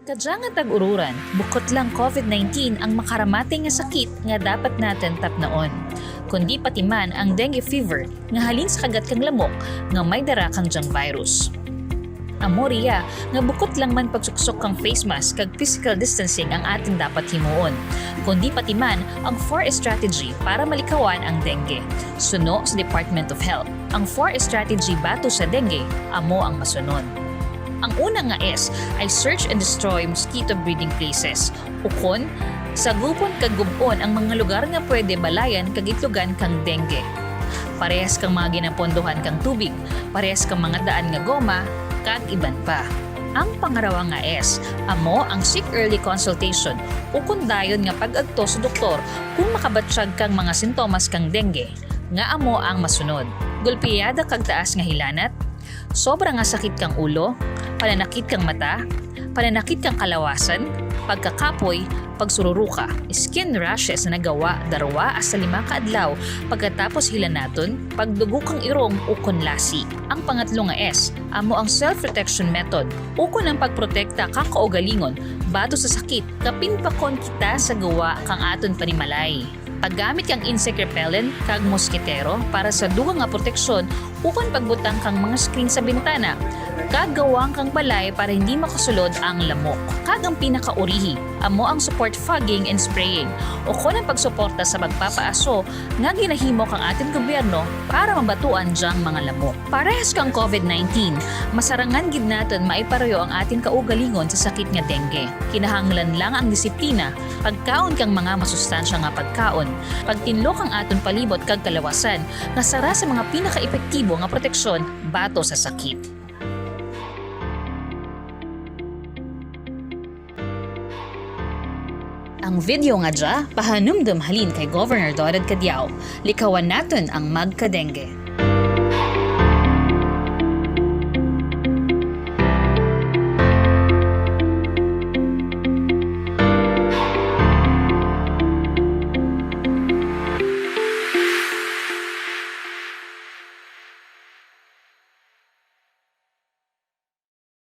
Kadya nga tag-ururan, bukod lang COVID-19 ang makaramate nga sakit nga dapat natin tapnaon. Kundi pati man ang dengue fever nga halin sa kagat kang lamok nga may dara kang dyang virus. Amoriya nga bukod lang man pagsuksok kang face mask kag physical distancing ang atin dapat himuon, kundi pati man ang 4 strategy para malikawan ang dengue. Suno sa Department of Health. Ang 4 strategy bato sa dengue, amo ang masunod. Ang una nga S ay search and destroy mosquito breeding places. Ukon, sagupon kag gubon ang mga lugar nga pwede balayan kag itlugan kang dengue. Parehas kang mga ginapondohan kang tubig, parehas kang mga daan nga goma, kag iban pa. Ang pangarawa nga S, amo ang seek early consultation. Ukon dayon nga pag-agto sa doktor kung makabatsyag kang mga sintomas kang dengue. Nga amo ang masunod. Gulpiyada kag taas nga hilanat, sobra nga sakit kang ulo, pananakit kang mata, pananakit kang kalawasan, pagkakapoy, pagsururuka, skin rashes na nagawa darwa asa 5 ka adlaw pagkatapos hilanaton, pagdugo kang irong ukon lasi. Ang pangatlo nga S, amo ang self-protection method. Ukon ang pagprotekta kang kaugalingon bato sa sakit kapin pakon kita sa gawa kang aton panimalay. Paggamit kang insect repellent kag moskitero para sa dugang nga proteksyon ukon pagbutang kang mga screen sa bintana, kag gawang kang balay para hindi makasulod ang lamok. Kag ang pinakaurihi, amo ang support fogging and spraying, ukon ang pagsuporta sa pagpapaaso nga ginahimo kang ating gobyerno para mabatuan dyang mga lamok. Parehas kang COVID-19, masarangan gid naton maipareyo ang ating kaugalingon sa sakit nga dengue. Kinahanglan lang ang disiplina, pagkaon kang mga masustansya nga pagkaon, pagtinlo kang aton palibot kag kalawasan nga sara sa mga pinaka-epektibo nga proteksyon bato sa sakit. Ang video nga dya, pahanumdum halin kay Governor Dorad Cadiao, likawan naton ang magka-dengue.